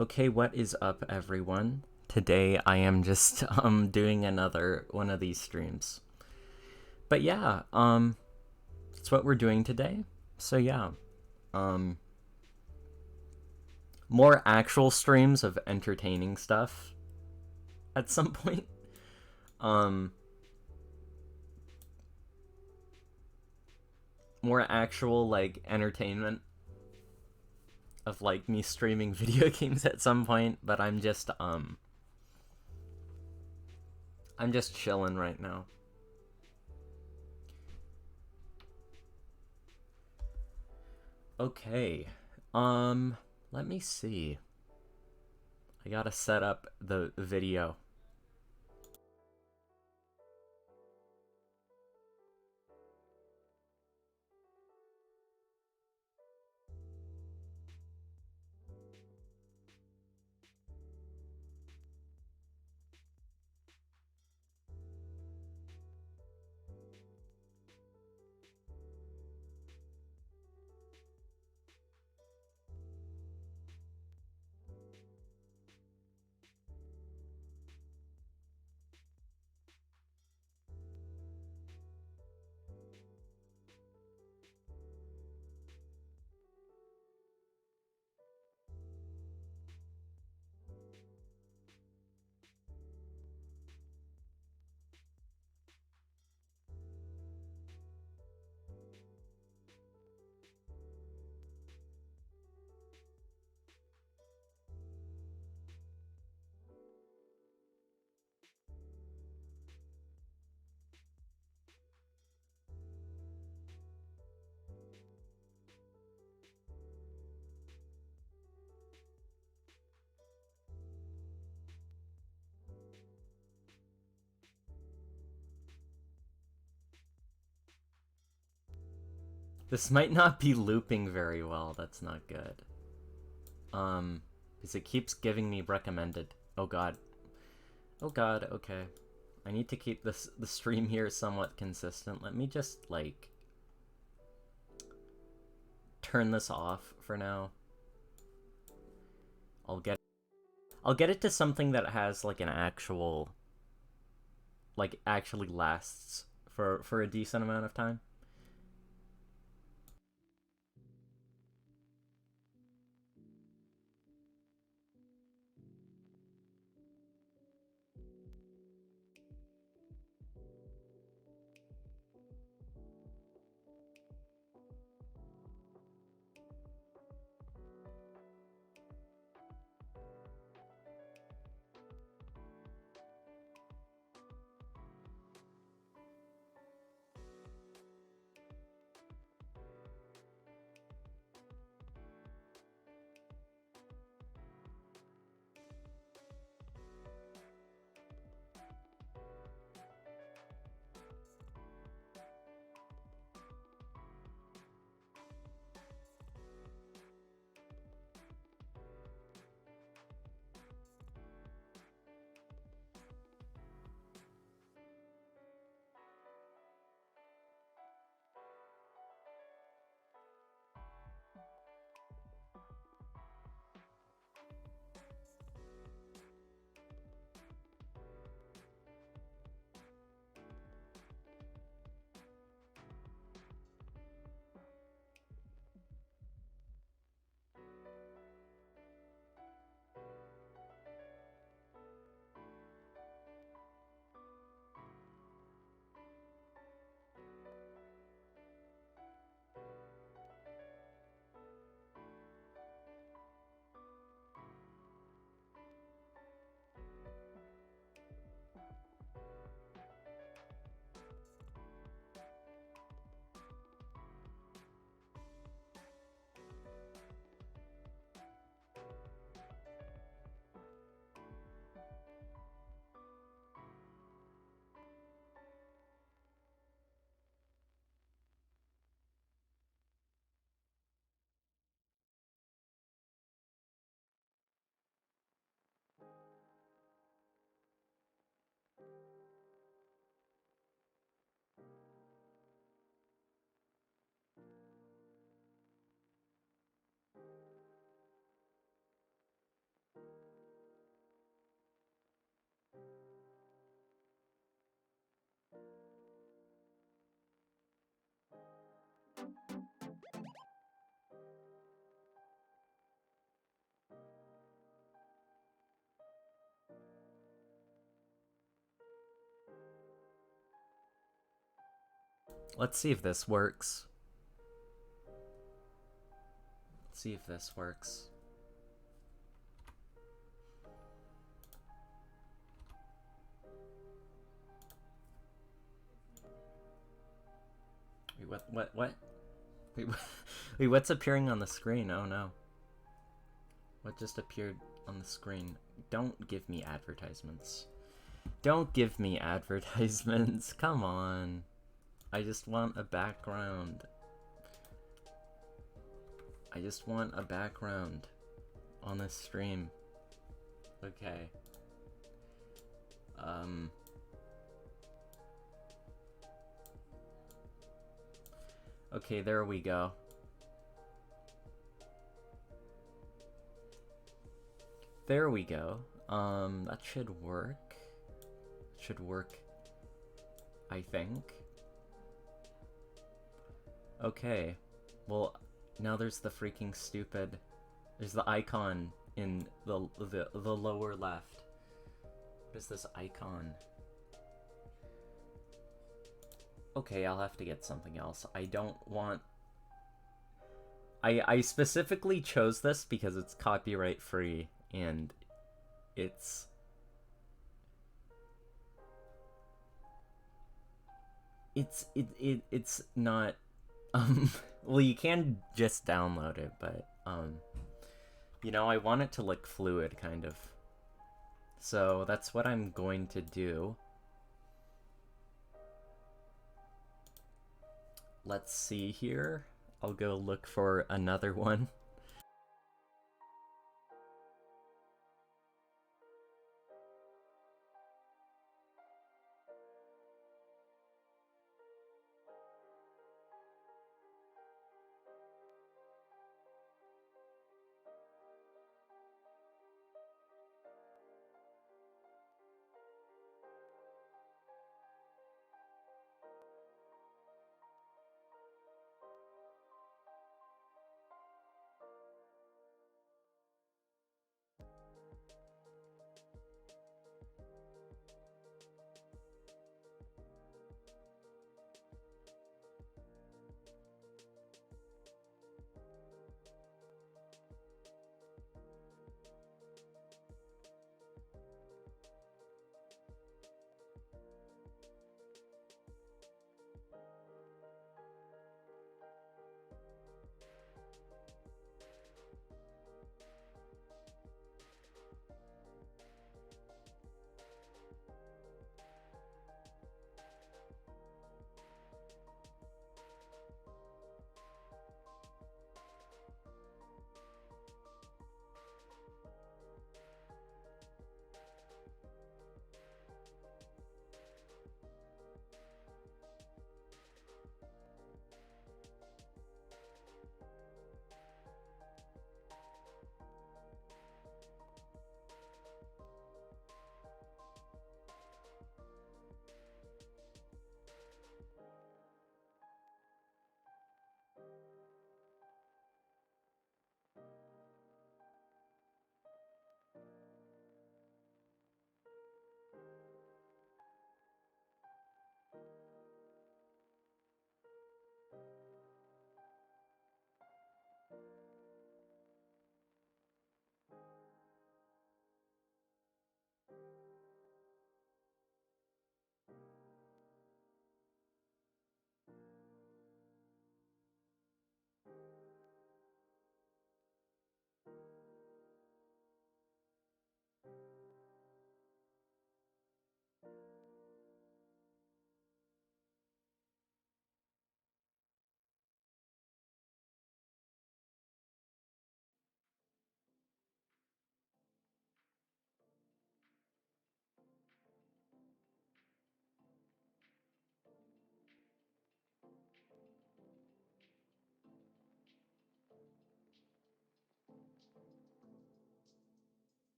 Okay, what is up, everyone? Today I am just doing another one of these streams. But yeah, it's what we're doing today. So yeah, um more actual streams of entertaining stuff at some point. Um more actual like entertainment of like me streaming video games at some point, but I'm just chilling right now. Okay. Um Let me see. I gotta set up the video. This might not be looping very well. That's not good. Because it keeps giving me recommended. Oh god. Oh god, okay. I need to keep the stream here somewhat consistent. Let me just like turn this off for now. I'll get I'll get it to something that has like an actual like actually lasts for a decent amount of time. Let's see if this works. Let's see if this works. Wait, what? Wait, wait, what's appearing on the screen? Oh no. What just appeared on the screen? Don't give me advertisements. Don't give me advertisements. Come on. I just want a background. I just want a background on this stream. Okay. Okay, there we go. There we go. That should work. Should work, I think. Okay. Well, now there's the freaking stupid... There's the icon in the lower left. What is this icon? Okay, I'll have to get something else. I don't want... I specifically chose this because it's copyright free and it's... It's not... well, you can just download it, but, you know, I want it to look fluid, kind of. So that's what I'm going to do. Let's see here. I'll go look for another one.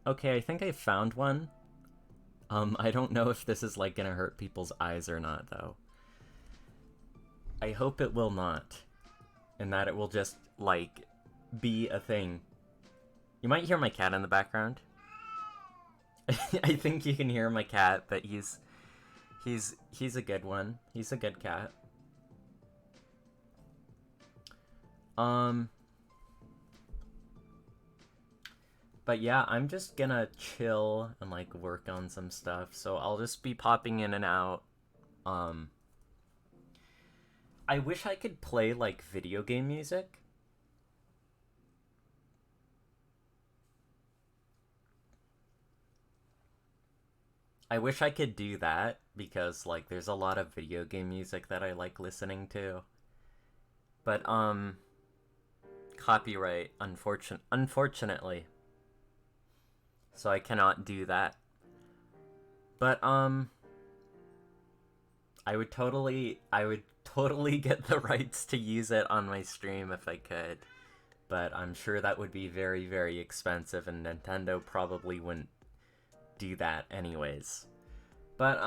Okay, I think I found one. I don't know if this is like gonna hurt people's eyes or not though. I hope it will not. And that it will just, like, be a thing. You might hear my cat in the background. I think you can hear my cat, but he's a good one. He's a good cat. But yeah, I'm just gonna chill and like work on some stuff. So I'll just be popping in and out. Um I wish I could play like video game music. I wish I could do that because like there's a lot of video game music that I like listening to. But copyright unfortunately. So I cannot do that. But I would totally get the rights to use it on my stream if I could. But I'm sure that would be very, very expensive, and Nintendo probably wouldn't do that anyways. But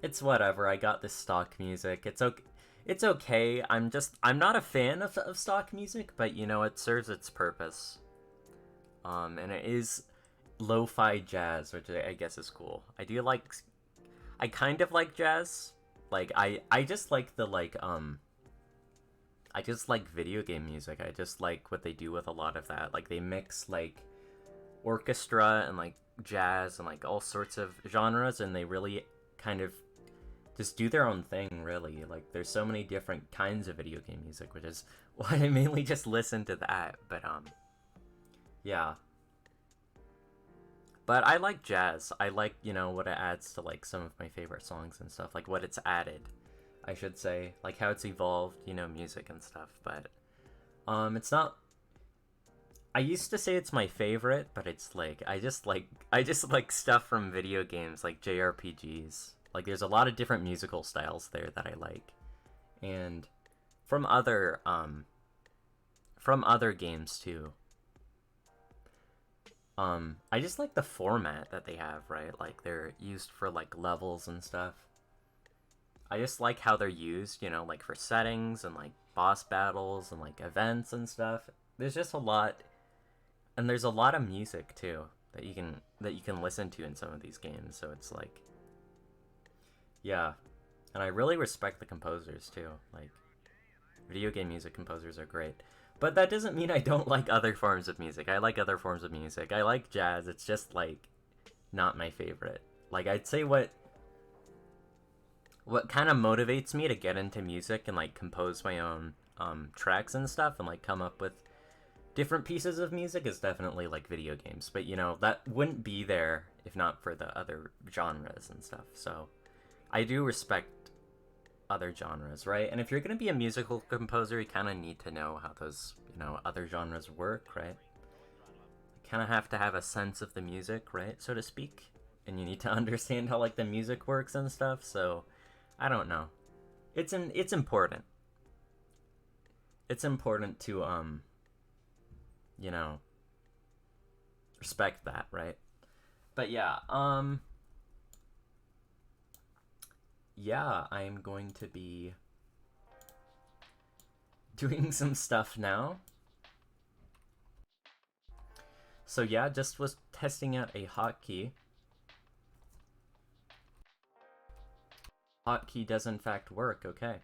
it's whatever. I got this stock music. It's okay. It's okay. I'm not a fan of stock music, but you know it serves its purpose. And it is lo-fi jazz, which I guess is cool. I kind of like jazz. Like I just like the I just like video game music. I just like what they do with a lot of that. Like they mix like orchestra and like jazz and like all sorts of genres, and they really kind of just do their own thing, really. Like there's so many different kinds of video game music, which is why I mainly just listen to that. But yeah. But I like jazz. I like, you know, what it adds to like some of my favorite songs and stuff, like what it's added, I should say, like how it's evolved, you know, music and stuff. But it's not, I used to say it's my favorite, but it's like I just like stuff from video games like JRPGs. Like there's a lot of different musical styles there that I like. And from other games too. I just like the format that they have, right? Like they're used for like levels and stuff. I just like how they're used, you know, like for settings and like boss battles and like events and stuff. There's just a lot, and there's a lot of music too that you can listen to in some of these games. So it's like, yeah, and I really respect the composers too. Like video game music composers are great. But that doesn't mean I don't like other forms of music. I like other forms of music. I like jazz. It's just like not my favorite. Like I'd say what kind of motivates me to get into music and like compose my own tracks and stuff and like come up with different pieces of music is definitely like video games. But you know, that wouldn't be there if not for the other genres and stuff. So I do respect other genres, right? And if you're going to be a musical composer, you kind of need to know how those, you know, other genres work, right? You kind of have to have a sense of the music, right, so to speak. And you need to understand how like the music works and stuff. So I don't know. It's important. It's important to you know, respect that, right? But yeah, I'm going to be doing some stuff now. So yeah, just was testing out a hotkey. Hotkey does in fact work, okay.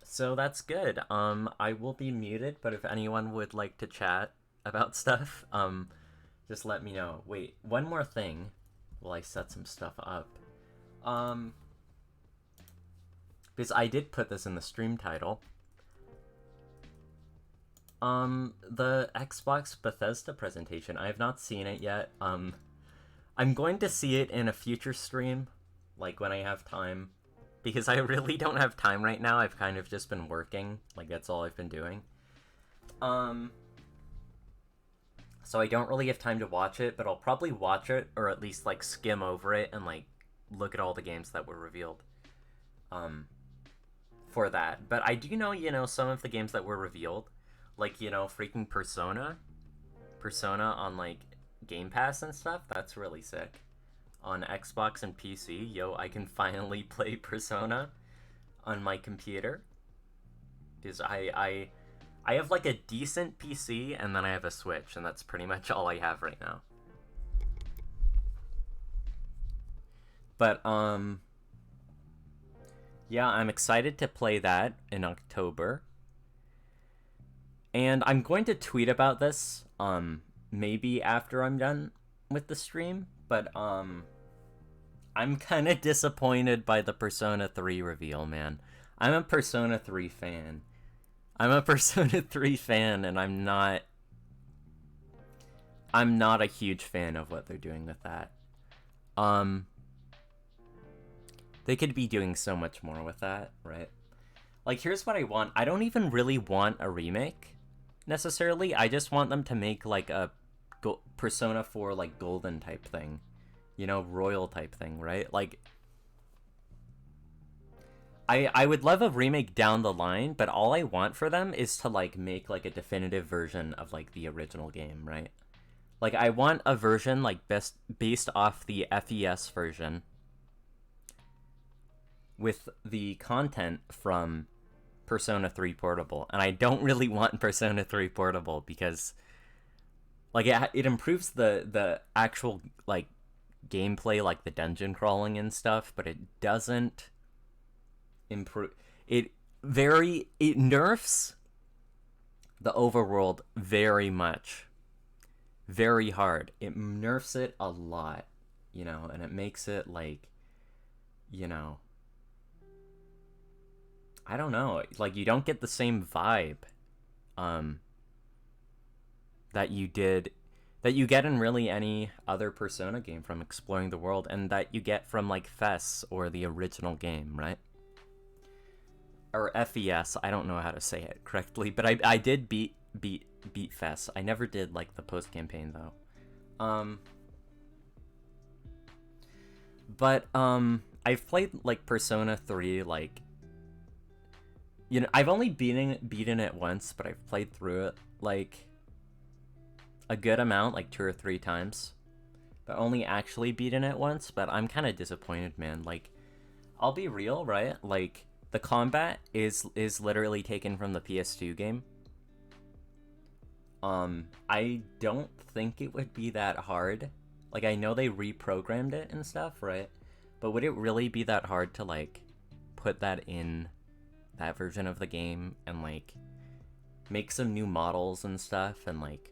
So that's good. I will be muted, but if anyone would like to chat about stuff, just let me know. Wait, one more thing while I set some stuff up. Um, because I did put this in the stream title. The Xbox Bethesda presentation. I have not seen it yet. I'm going to see it in a future stream, like when I have time, because I really don't have time right now. I've kind of just been working, like that's all I've been doing. So I don't really have time to watch it, but I'll probably watch it, or at least like skim over it and like look at all the games that were revealed. For that. But I do know, you know, some of the games that were revealed, like, you know, freaking Persona. Persona on like Game Pass and stuff, that's really sick. On Xbox and PC, yo, I can finally play Persona on my computer. Because I have like a decent PC and then I have a Switch, and that's pretty much all I have right now. But yeah, I'm excited to play that in October. And I'm going to tweet about this maybe after I'm done with the stream, but I'm kind of disappointed by the Persona 3 reveal, man. I'm a Persona 3 fan. And I'm not a huge fan of what they're doing with that. They could be doing so much more with that, right? Like, here's what I want. I don't even really want a remake, necessarily. I just want them to make, like, a Persona 4, like, golden type thing. You know, royal type thing, right? Like, I would love a remake down the line, but all I want for them is to, like, make, like, a definitive version of, like, the original game, right? Like, I want a version, like, based off the FES version with the content from Persona 3 Portable. And I don't really want Persona 3 Portable because, like, it improves the actual, like, gameplay, like the dungeon crawling and stuff, but it doesn't improve. It nerfs the overworld very much, very hard. It nerfs it a lot, you know, and it makes it like, you know, I don't know, like, you don't get the same vibe that you get in really any other Persona game from exploring the world, and that you get from, like, FES or the original game, right? Or FES, I don't know how to say it correctly, but I did beat FES. I never did, like, the post-campaign, though. But I've played, like, Persona 3, like, you know, I've only beaten it once, but I've played through it, like, a good amount, like 2 or 3 times, but only actually beaten it once. But I'm kind of disappointed, man. Like, I'll be real, right? Like, the combat is literally taken from the PS2 game. I don't think it would be that hard. Like, I know they reprogrammed it and stuff, right? But would it really be that hard to, like, put that in that version of the game and, like, make some new models and stuff and, like,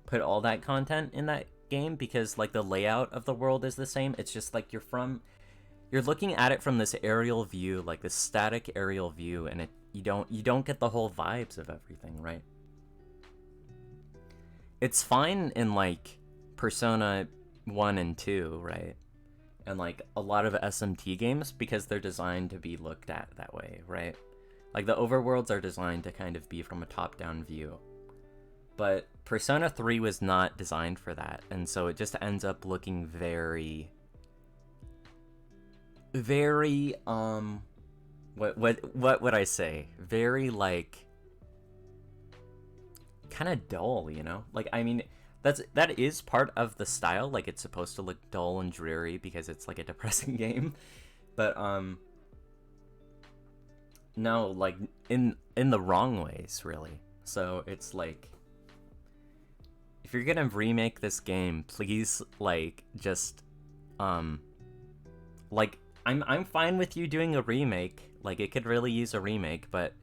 put all that content in that game? Because, like, the layout of the world is the same. It's just like you're looking at it from this aerial view, like this static aerial view, and you don't get the whole vibes of everything, right? It's fine in, like, Persona 1 and 2, right? And, like, a lot of SMT games, because they're designed to be looked at that way, right? Like, the overworlds are designed to kind of be from a top-down view. But Persona 3 was not designed for that, and so it just ends up looking very, what would I say? Very, like, kind of dull, you know? Like, I mean, that is part of the style. Like, it's supposed to look dull and dreary because it's, like, a depressing game. But no, like, in the wrong ways, really. So it's like, if you're gonna remake this game, please, like, just like, I'm fine with you doing a remake. Like, it could really use a remake, but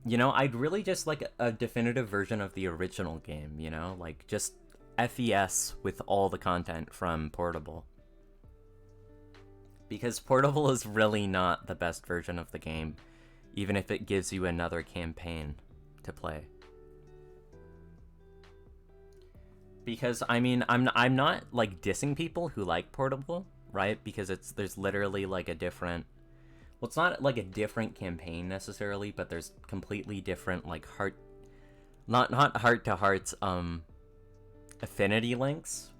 you know, I'd really just like a definitive version of the original game, you know? Like, just FES with all the content from Portable. Because Portable is really not the best version of the game, even if it gives you another campaign to play. Because, I mean, I'm not, like, dissing people who like Portable, right? Because there's literally, like, a different... Well, it's not, like, a different campaign, necessarily, but there's completely different, like, not heart-to-hearts, affinity links,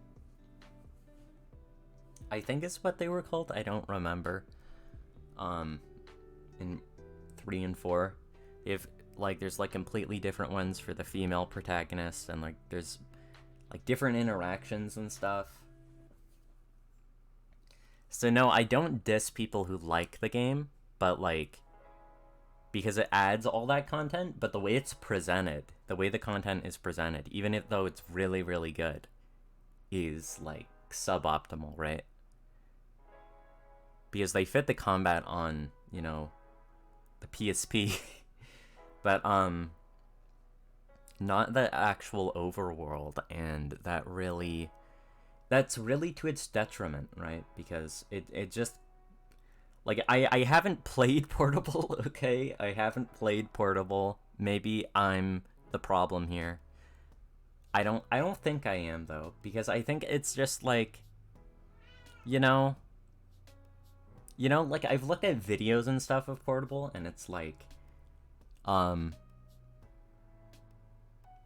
I think is what they were called. I don't remember. In 3 and 4. They have Like there's like completely different ones for the female protagonist, and like there's like different interactions and stuff. So no, I don't diss people who like the game, but like because it adds all that content, but the way it's presented, the way the content is presented, even if though it's really really good, is like suboptimal, right? Because they fit the combat on, you know, the PSP, but not the actual overworld, and that's really to its detriment, right? Because it just like I haven't played Portable, okay? I haven't played Portable. Maybe I'm the problem here. I don't think I am though, because I think it's just like, you know, like I've looked at videos and stuff of Portable, and it's like, um,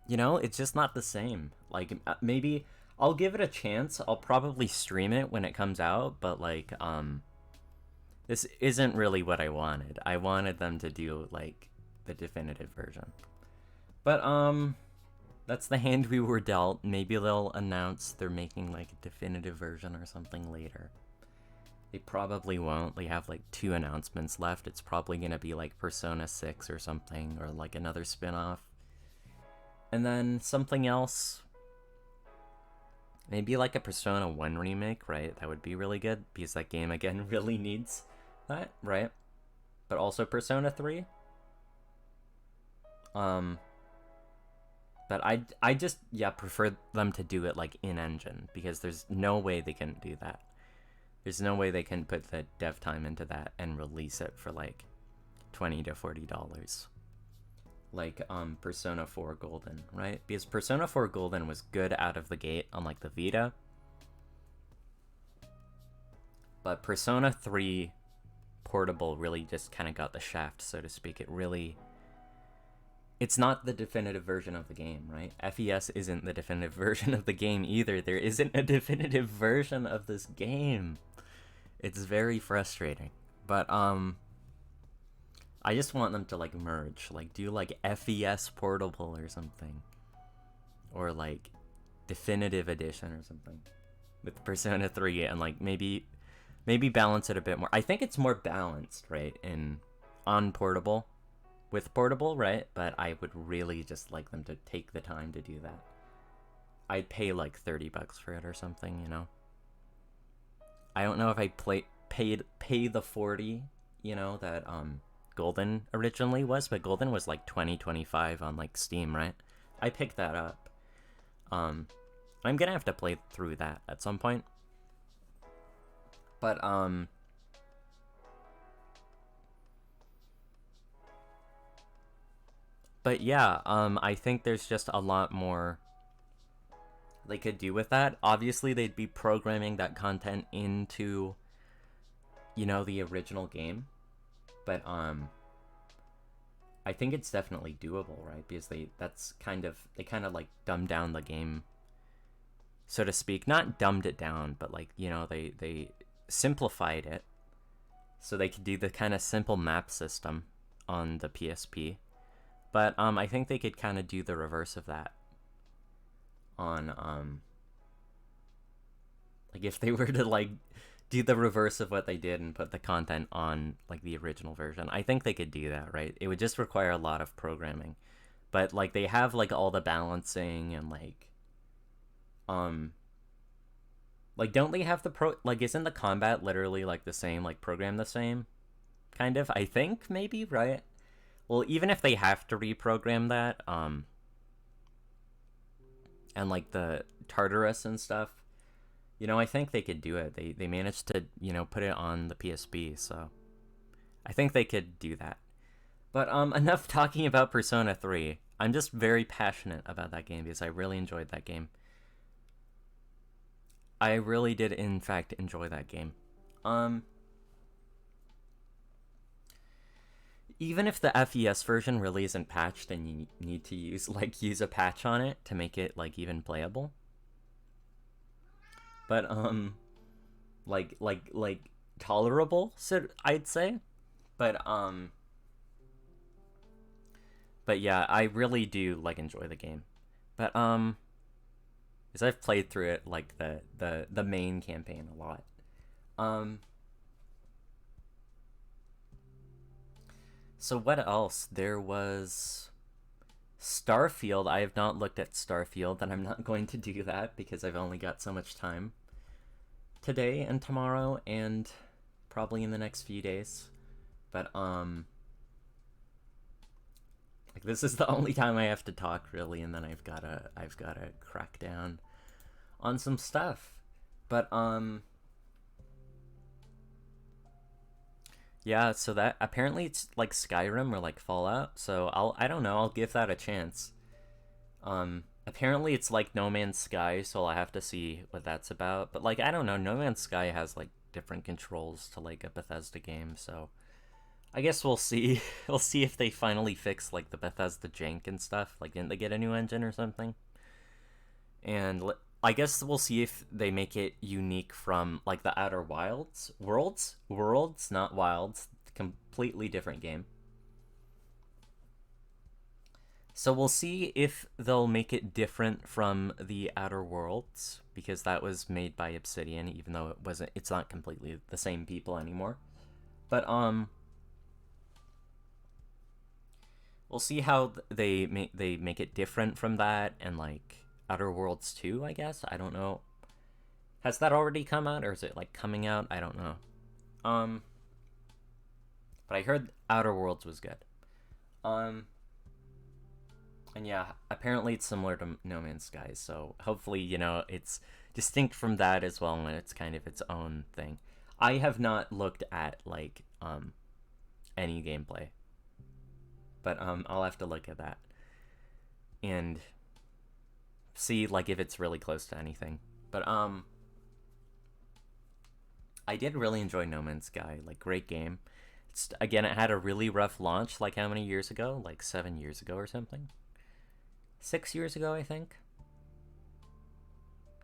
it's just not the same. Like maybe I'll give it a chance. I'll probably stream it when it comes out, but like, this isn't really what I wanted. I wanted them to do like the definitive version, but that's the hand we were dealt. Maybe they'll announce they're making like a definitive version or something later. They probably won't. They have like 2 announcements left. It's probably gonna be like Persona 6 or something, or like another spin-off. And then something else. Maybe like a Persona 1 remake, right? That would be really good, because that game again really needs that, right? But also Persona 3. But I just prefer them to do it like in-engine, because there's no way they can do that. There's no way they can put the dev time into that and release it for like $20 to $40. Like Persona 4 Golden, right? Because Persona 4 Golden was good out of the gate on like the Vita. But Persona 3 Portable really just kind of got the shaft, so to speak. It's not the definitive version of the game, right? FES isn't the definitive version of the game either. There isn't a definitive version of this game. It's very frustrating. But I just want them to like merge, like do like FES Portable or something, or like definitive edition or something with Persona 3, and like maybe balance it a bit more. I think it's more balanced, right, on Portable with Portable, right? But I would really just like them to take the time to do that. I'd pay like $30 for it or something, you know. I don't know if I pay the 40, that Golden originally was, but Golden was like 20-25 on like Steam, right? I picked that up. I'm gonna have to play through that at some point. But yeah, I think there's just a lot more they could do with that. Obviously, they'd be programming that content into, the original game, but I think it's definitely doable, right? Because they kind of like dumbed down the game, so to speak. Not dumbed it down, but like, they simplified it so they could do the kind of simple map system on the PSP. But I think they could kind of do the reverse of that on like if they were to like do the reverse of what they did and put the content on like the original version. I think they could do that, right? It would just require a lot of programming. But like they have like all the balancing and like don't they have the like isn't the combat literally like the same, like programmed the same? Kind of, I think, maybe, right? Well, even if they have to reprogram that, and like the Tartarus and stuff, I think they could do it. They managed to, put it on the PSP, so I think they could do that. But enough talking about Persona 3. I'm just very passionate about that game because I really enjoyed that game. I really did, in fact, enjoy that game. Even if the FES version really isn't patched and you need to use a patch on it to make it like even playable. But like tolerable, so I'd say. But But yeah, I really do like enjoy the game. But because I've played through it like the main campaign a lot. Um, so what else? There was Starfield. I have not looked at Starfield, and I'm not going to do that because I've only got so much time today and tomorrow, and probably in the next few days. But like this is the only time I have to talk really, and then I've gotta crack down on some stuff. But yeah, so that apparently it's like Skyrim or like Fallout. So I don't know, I'll give that a chance. Apparently it's like No Man's Sky, so I'll have to see what that's about. But like I don't know, No Man's Sky has like different controls to like a Bethesda game, so I guess we'll see. We'll see if they finally fix like the Bethesda jank and stuff. Like didn't they get a new engine or something? And I guess we'll see if they make it unique from like the Outer Wilds, worlds, not wilds. Completely different game. So we'll see if they'll make it different from the Outer Worlds because that was made by Obsidian, even though it wasn't. It's not completely the same people anymore. But we'll see how they make it different from that and like Outer Worlds 2, I guess. I don't know. Has that already come out or is it like coming out? I don't know. Um but I heard Outer Worlds was good. Um and yeah, apparently it's similar to No Man's Sky, so hopefully, it's distinct from that as well and it's kind of its own thing. I have not looked at like any gameplay, but I'll have to look at that and see like if it's really close to anything. But I did really enjoy No Man's Sky. Like great game. Again, it had a really rough launch. Like how many years ago? Like 7 years ago or something. 6 years ago, I think.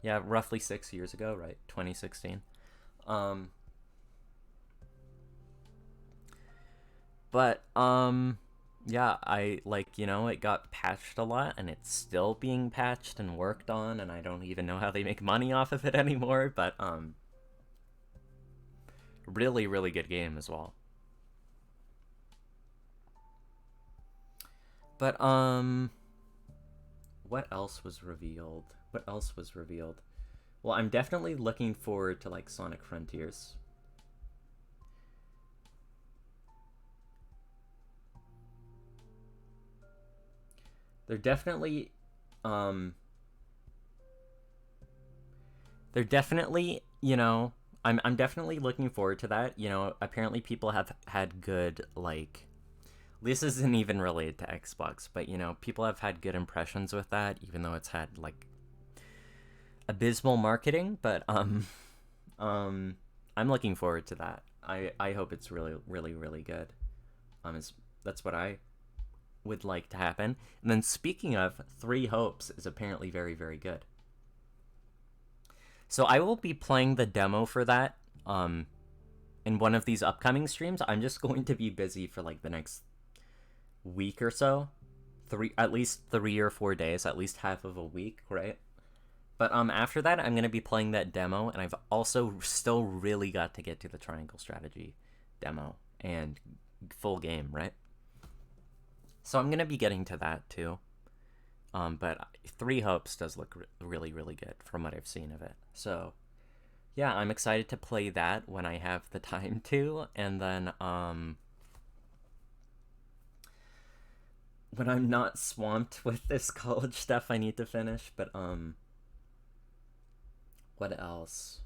Yeah, roughly 6 years ago, right? 2016. Um, but yeah, I like, it got patched a lot and it's still being patched and worked on and I don't even know how they make money off of it anymore, but really really good game as well. But what else was revealed? What else was revealed? Well, I'm definitely looking forward to like Sonic Frontiers. They're definitely um they're definitely, I'm definitely looking forward to that. Apparently people have had good like this isn't even related to Xbox, but people have had good impressions with that even though it's had like abysmal marketing, but I'm looking forward to that. I hope it's really really really good. That's what I would like to happen. And then speaking of, Three Hopes is apparently very very good. So I will be playing the demo for that in one of these upcoming streams. I'm just going to be busy for like the next week or so. At least 3 or 4 days, at least half of a week, right? But after that I'm gonna be playing that demo, and I've also still really got to get to the triangle strategy demo and full game, right? So I'm gonna be getting to that too. But Three Hopes does look really really good from what I've seen of it. So yeah, I'm excited to play that when I have the time to, and then when I'm not swamped with this college stuff I need to finish. But what else?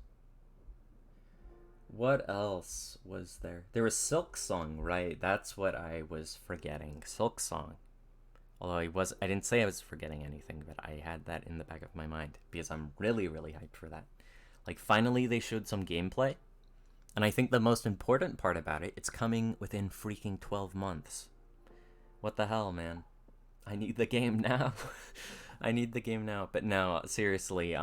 What else was there? There was Silk Song, right? That's what I was forgetting. Silk Song. Although I didn't say I was forgetting anything, but I had that in the back of my mind because I'm really really hyped for that. Like finally they showed some gameplay, and I think the most important part about it, it's coming within freaking 12 months. What the hell, man? I need the game now. I need the game now. But no, seriously,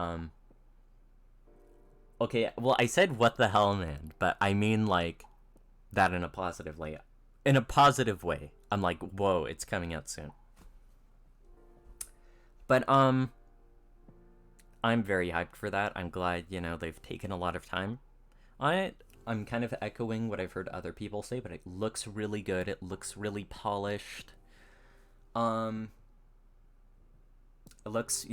okay, well I said what the hell, man, but I mean like that in a positive way. In a positive way. I'm like, whoa, it's coming out soon. But I'm very hyped for that. I'm glad, they've taken a lot of time on it. I'm kind of echoing what I've heard other people say, but it looks really good. It looks really polished. Um it looks,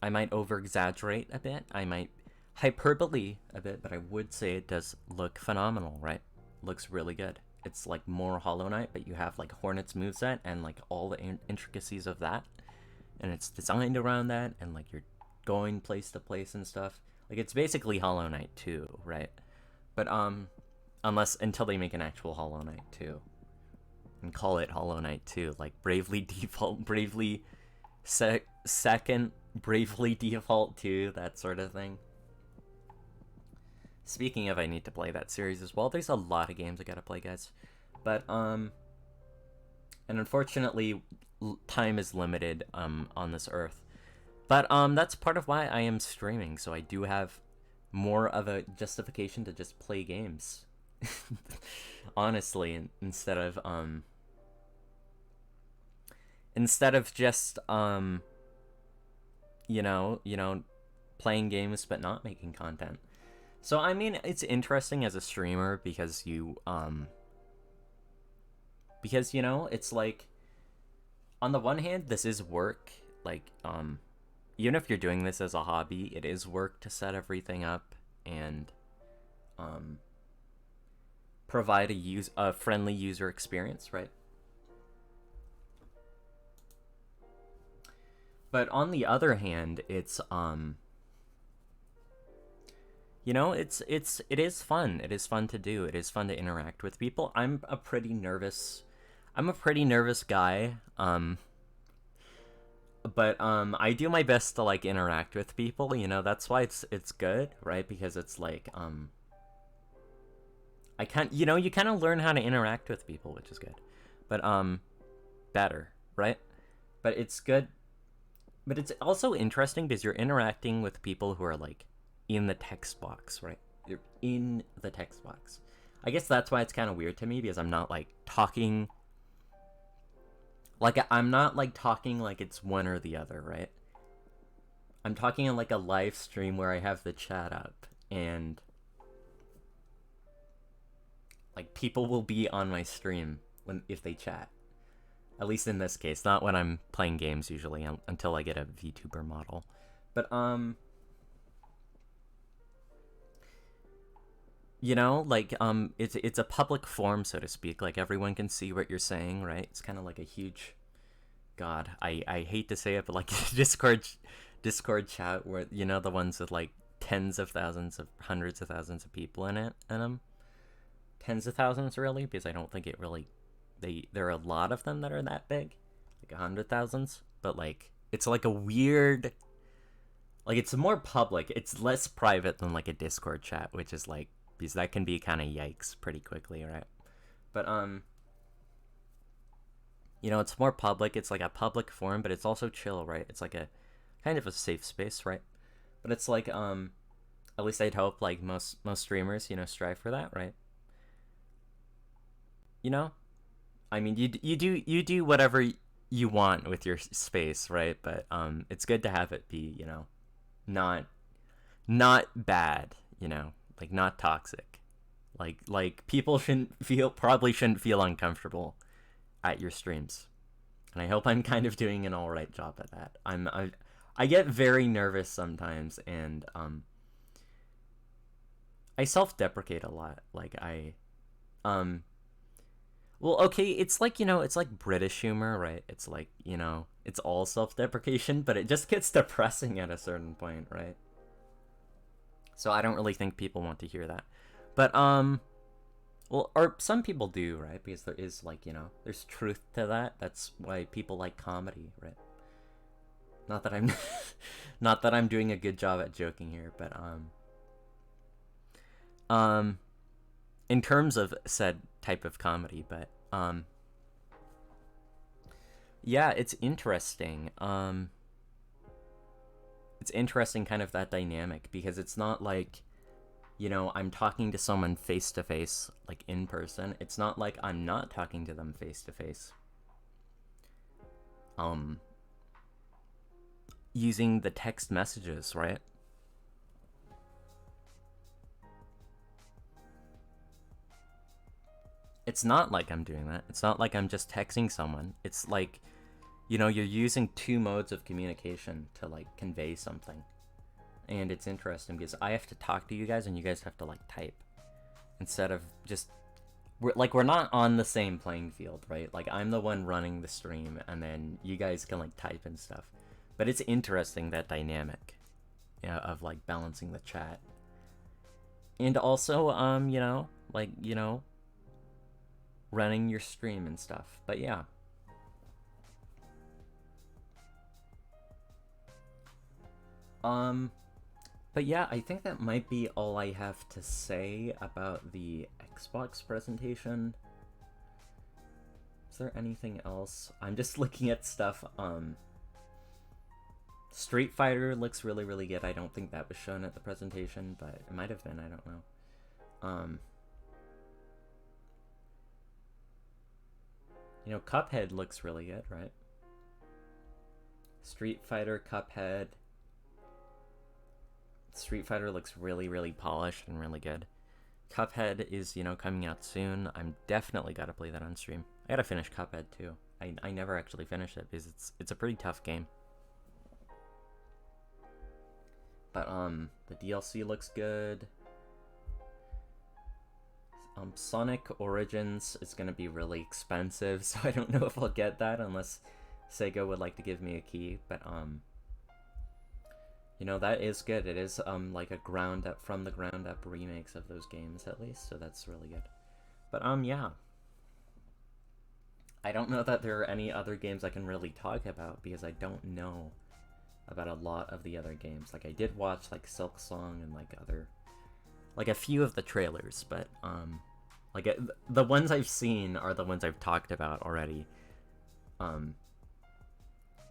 I might over exaggerate a bit. I might hyperbole a bit, but I would say it does look phenomenal, right? Looks really good. It's like more Hollow Knight, but you have like Hornet's moveset and like all the intricacies of that. And it's designed around that, and like you're going place to place and stuff. Like it's basically Hollow Knight 2, right? But until they make an actual Hollow Knight 2 and call it Hollow Knight 2, like Bravely Default, Bravely Second, Bravely Default 2, that sort of thing. Speaking of, I need to play that series as well. There's a lot of games I gotta play, guys. But and unfortunately, time is limited on this earth. But that's part of why I am streaming, so I do have more of a justification to just play games. Honestly, instead of just playing games but not making content. So I mean, it's interesting as a streamer because it's like, on the one hand, this is work. Like even if you're doing this as a hobby, it is work to set everything up and provide a friendly user experience, right? But on the other hand, it's it is fun. It is fun to do. It is fun to interact with people. I'm a pretty nervous guy. But I do my best to like interact with people. That's why it's good, right? Because it's like I can't. You kind of learn how to interact with people, which is good. But better, right? But it's good. But it's also interesting because you're interacting with people who are like in the text box, right? You're in the text box. I guess that's why it's kind of weird to me, because I'm not like talking. Like, I'm not like talking like it's one or the other, right? I'm talking in like a live stream where I have the chat up, and like people will be on my stream if they chat. At least in this case, not when I'm playing games usually, until I get a VTuber model. But it's a public forum, so to speak. Like, everyone can see what you're saying, right? It's kind of like a huge, God, I hate to say it, but like Discord chat where, the ones with like tens of thousands of hundreds of thousands of people in them. Tens of thousands, really, because I don't think it really, there are a lot of them that are that big, like 100,000s, but like it's like a weird, like it's more public, it's less private than like a Discord chat, which is like, because that can be kind of yikes pretty quickly, right? But it's more public. It's like a public forum, but it's also chill, right? It's like a kind of a safe space, right? But it's like at least I'd hope like most streamers strive for that, right? I mean, you do whatever you want with your space, right? But it's good to have it be not bad, like not toxic, like people probably shouldn't feel uncomfortable at your streams, and I hope I'm kind of doing an all right job at that. I get very nervous sometimes, and I self-deprecate a lot. Like well, okay, it's like, it's like British humor, right? It's like, it's all self-deprecation, but it just gets depressing at a certain point, right? So I don't really think people want to hear that. But, well, or some people do, right? Because there is, like, there's truth to that. That's why people like comedy, right? Not that I'm, not that I'm doing a good job at joking here, but, in terms of said type of comedy, but yeah, it's interesting. It's interesting, kind of that dynamic, because it's not like, I'm talking to someone face to face, like in person. It's not like I'm not talking to them face to face. using the text messages, right? It's not like I'm doing that. It's not like I'm just texting someone. It's like, you're using two modes of communication to like convey something. And it's interesting because I have to talk to you guys and you guys have to like type instead of just we're not on the same playing field, right? Like I'm the one running the stream and then you guys can like type and stuff. But it's interesting, that dynamic, of like balancing the chat. And also running your stream and stuff. But yeah. But yeah, I think that might be all I have to say about the Xbox presentation. Is there anything else? I'm just looking at stuff. Street Fighter looks really, really good. I don't think that was shown at the presentation, but it might have been. I don't know. Cuphead looks really good, right? Street Fighter, Cuphead. Street Fighter looks really, really polished and really good. Cuphead is, coming out soon. I'm definitely gotta play that on stream. I gotta finish Cuphead too. I never actually finished it because it's a pretty tough game. But the DLC looks good. Sonic Origins is gonna be really expensive, so I don't know if I'll get that unless Sega would like to give me a key. But that is good. It is like a from the ground up remakes of those games at least, so that's really good. But yeah. I don't know that there are any other games I can really talk about because I don't know about a lot of the other games. Like I did watch like Silk Song and like a few of the trailers, but the ones I've seen are the ones I've talked about already.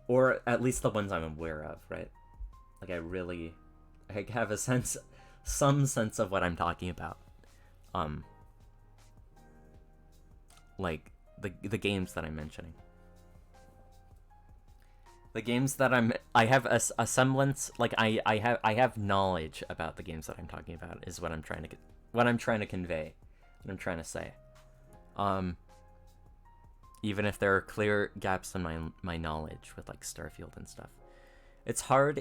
Or at least the ones I'm aware of, right? Like I have some sense of what I'm talking about. Like the games that I'm mentioning. The games that I have a semblance, like I have knowledge about the games that I'm talking about is what I'm trying to convey, what I'm trying to say. Even if there are clear gaps in my knowledge with like Starfield and stuff. It's kind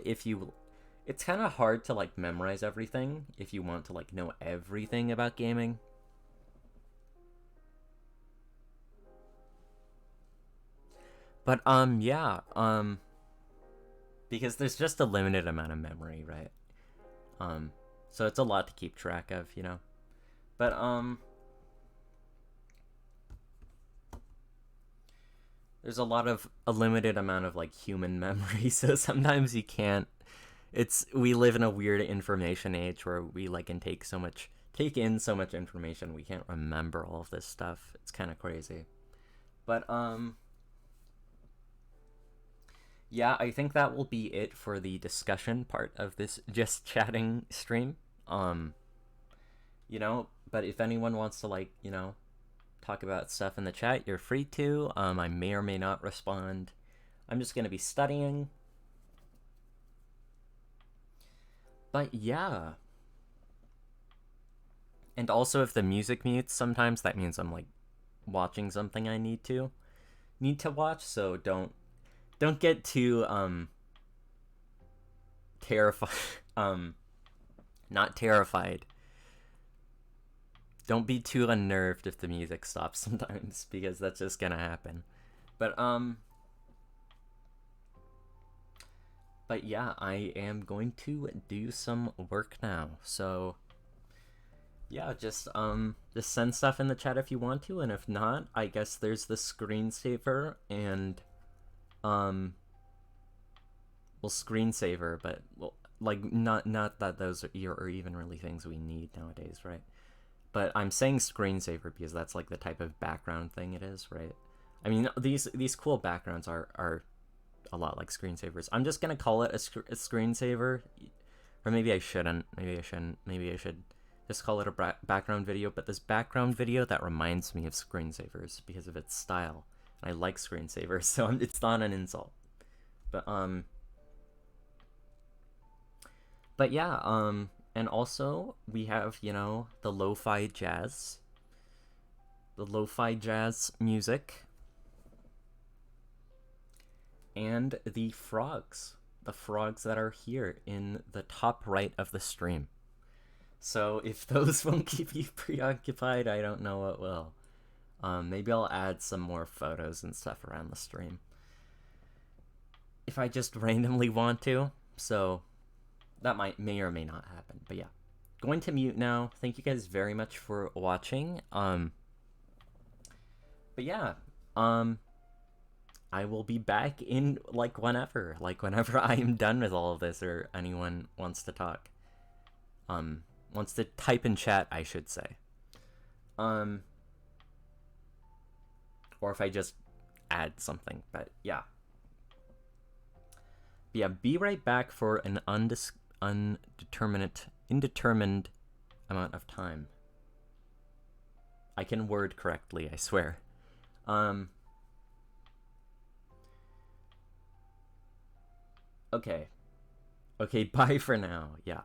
of hard to like memorize everything if you want to like know everything about gaming. But yeah, because there's just a limited amount of memory, right? So it's a lot to keep track of, But there's a limited amount of like human memory, so sometimes you can't. We live in a weird information age where we like can take in so much information we can't remember all of this stuff. It's kind of crazy. But yeah, I think that will be it for the discussion part of this just chatting stream. But if anyone wants to like, talk about stuff in the chat, you're free to. I may or may not respond. I'm just gonna be studying. But yeah. And also if the music mutes sometimes, that means I'm like watching something I need to watch, so don't get too terrified. Not terrified. Don't be too unnerved if the music stops sometimes, because that's just gonna happen. But yeah, I am going to do some work now. So yeah, just send stuff in the chat if you want to, and if not, I guess there's the screensaver, and well, screensaver, but well, like not that those are even really things we need nowadays, right? But I'm saying screensaver because that's like the type of background thing it is, right? I mean, these cool backgrounds are a lot like screensavers. I'm just gonna call it a screensaver, or maybe I shouldn't. Maybe I should just call it a background video. But this background video, that reminds me of screensavers because of its style. And I like screensavers, so it's not an insult. But But yeah, and also we have, the lo-fi jazz music, and the frogs that are here in the top right of the stream. So if those won't keep you preoccupied, I don't know what will. Maybe I'll add some more photos and stuff around the stream if I just randomly want to. So that may or may not happen. But yeah, going to mute now. Thank you guys very much for watching. But yeah, I will be back in whenever I am done with all of this, or anyone wants to talk. Wants to type in chat, I should say. Or if I just add something. But yeah. Be right back for an indeterminate amount of time. I can word correctly, I swear. Okay. Okay, bye for now. Yeah.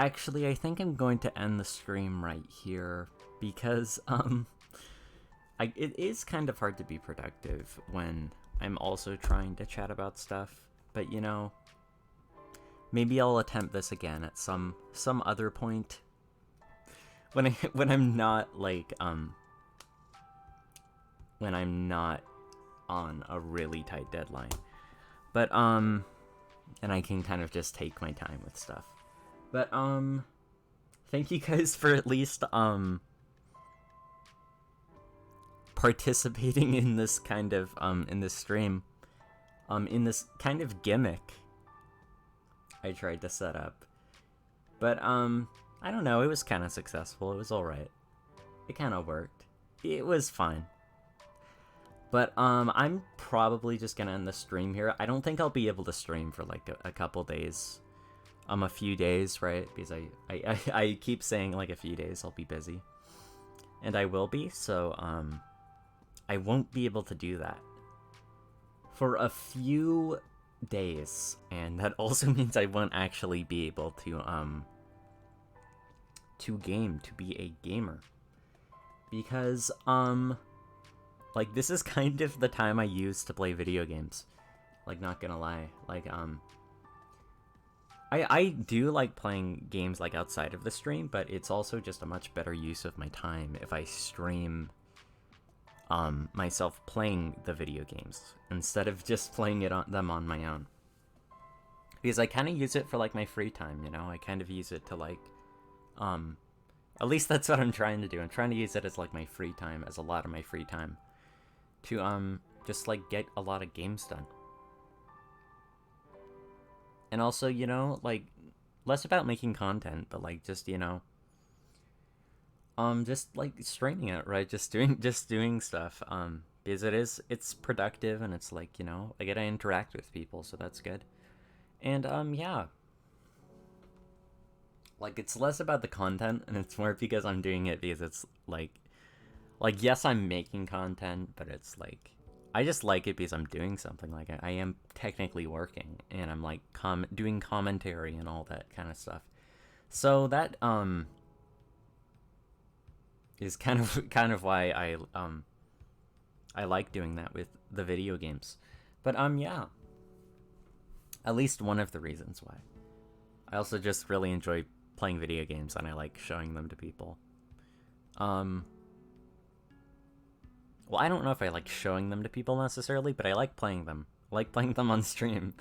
Actually, I think I'm going to end the stream right here because it is kind of hard to be productive when I'm also trying to chat about stuff. But you know, maybe I'll attempt this again at some other point when I'm not like when I'm not on a really tight deadline. But and I can kind of just take my time with stuff. But thank you guys for at least participating in this kind of in this stream, in this kind of gimmick I tried to set up. But I don't know, it was kind of successful. It was all right. It kind of worked. It was fine. But I'm probably just gonna end the stream here. I don't think I'll be able to stream for like a couple days, a few days, right? Because I keep saying like a few days I'll be busy, and I will be. So I won't be able to do that for a few days, and that also means I won't actually be able to be a gamer, because like this is kind of the time I use to play video games. Like, not gonna lie, like I do like playing games like outside of the stream, but it's also just a much better use of my time if I stream myself playing the video games instead of just playing them on my own. Because I kind of use it for like my free time, you know? I kind of use it to like at least that's what I'm trying to do. I'm trying to use it as like my free time, as a lot of my free time, to just like get a lot of games done. And also, you know, like less about making content, but like just, you know, just like streaming it, right? Just doing stuff. Because it's productive, and it's like, you know, I get to interact with people, so that's good. And yeah. Like, it's less about the content, and it's more because I'm doing it because it's like yes, I'm making content, but it's like I just like it because I'm doing something. Like, I am technically working, and I'm like doing commentary and all that kind of stuff. So that is kind of why I like doing that with the video games. But yeah, at least one of the reasons why. I also just really enjoy playing video games, and I like showing them to people. Well, I don't know if I like showing them to people necessarily, but I like playing them. I like playing them on stream,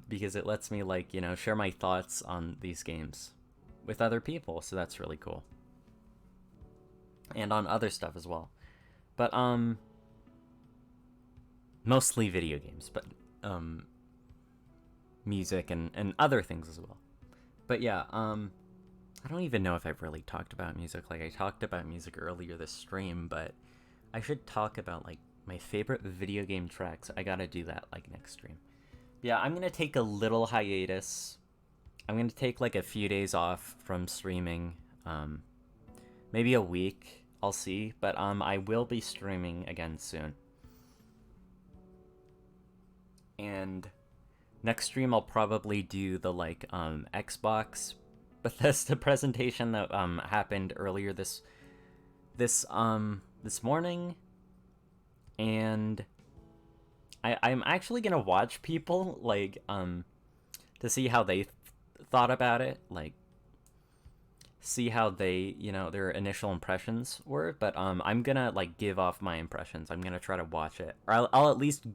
because it lets me, like, you know, share my thoughts on these games with other people, so that's really cool. And on other stuff as well. But, mostly video games, but, music and other things as well. But yeah, I don't even know if I've really talked about music. Like, I talked about music earlier this stream, but I should talk about, like, my favorite video game tracks. I gotta do that, like, next stream. Yeah, I'm gonna take a little hiatus. I'm gonna take, like, a few days off from streaming. Maybe a week, I'll see. But, I will be streaming again soon. And next stream I'll probably do the, like, Xbox Bethesda presentation that happened earlier this morning, and I'm actually gonna watch people, like, to see how they thought about it, like, see how they, you know, their initial impressions were. But I'm gonna, like, give off my impressions. I'm gonna try to watch it, or I'll at least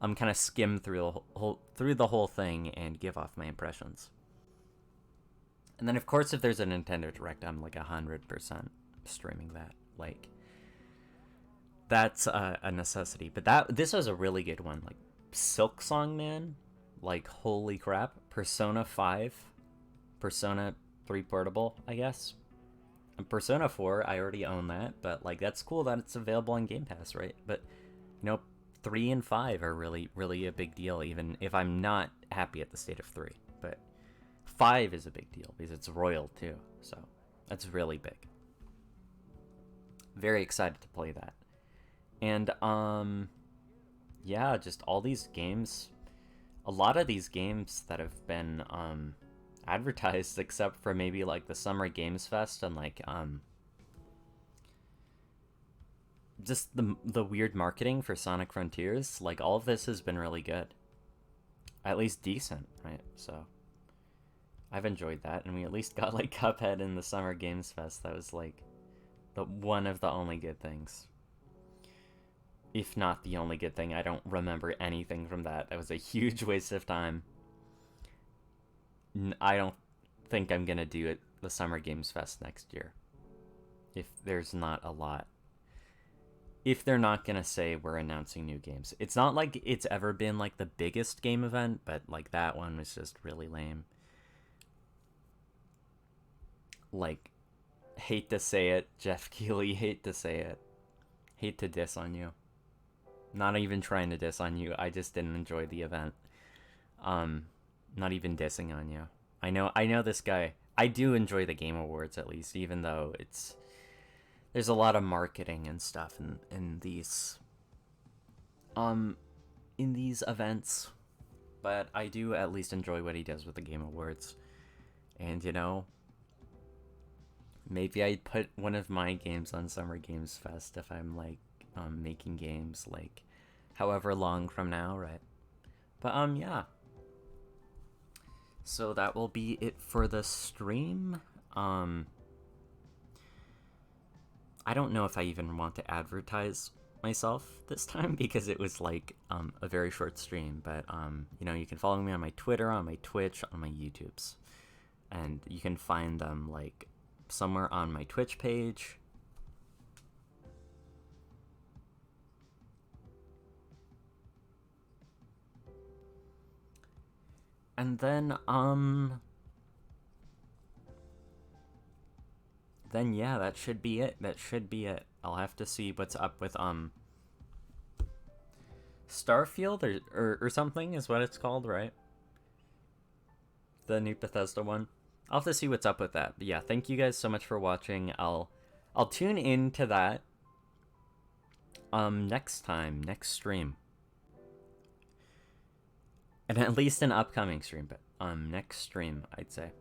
kind of skim through the whole thing and give off my impressions. And then, of course, if there's a Nintendo Direct, I'm like 100% streaming that. Like, that's a necessity. But this was a really good one. Like, Silk Song Man, like, holy crap. Persona 5, Persona 3 Portable, I guess. And Persona 4, I already own that, but, like, that's cool that it's available on Game Pass, right? But, you know, 3 and 5 are really, really a big deal, even if I'm not happy at the state of 3. But 5 is a big deal because it's royal too, so that's really big. Very excited to play that. And yeah, just all these games, a lot of these games that have been advertised except for maybe like the Summer Games Fest and like just the weird marketing for Sonic Frontiers. Like all of this has been really good. At least decent, right? So I've enjoyed that, and we at least got like Cuphead in the Summer Games Fest. That was like the one of the only good things. If not the only good thing. I don't remember anything from that. That was a huge waste of time. I don't think I'm gonna do it the Summer Games Fest next year. If there's not a lot. If they're not gonna say we're announcing new games. It's not like it's ever been like the biggest game event, but like that one was just really lame. Like, hate to say it, Jeff Keighley, hate to say it. Hate to diss on you. Not even trying to diss on you. I just didn't enjoy the event. Not even dissing on you. I know this guy. I do enjoy the Game Awards at least, even though there's a lot of marketing and stuff in these events. But I do at least enjoy what he does with the Game Awards. And maybe I'd put one of my games on Summer Games Fest if I'm like making games like however long from now, right? But yeah. So that will be it for the stream. I don't know if I even want to advertise myself this time because it was like a very short stream, but you can follow me on my Twitter, on my Twitch, on my YouTubes. And you can find them like somewhere on my Twitch page. And then yeah, that should be it. I'll have to see what's up with Starfield or something is what it's called, right? The new Bethesda one. I'll have to see what's up with that. But yeah, thank you guys so much for watching. I'll tune in to that next stream. And at least an upcoming stream, but next stream, I'd say.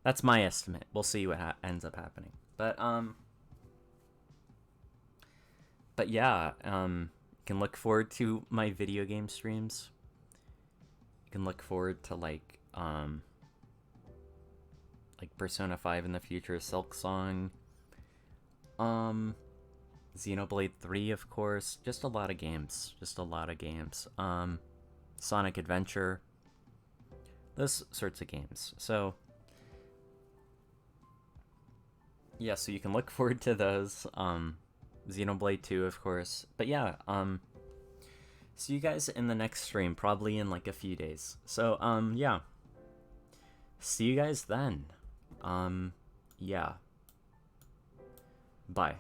That's my estimate. We'll see what ends up happening. But yeah, you can look forward to my video game streams. You can look forward to like Persona 5 in the future, Silk Song, Xenoblade 3, of course. Just a lot of games. Sonic Adventure. Those sorts of games. So yeah, so you can look forward to those. Xenoblade 2, of course. But yeah, see you guys in the next stream, probably in like a few days. So, yeah. See you guys then. Yeah. Bye.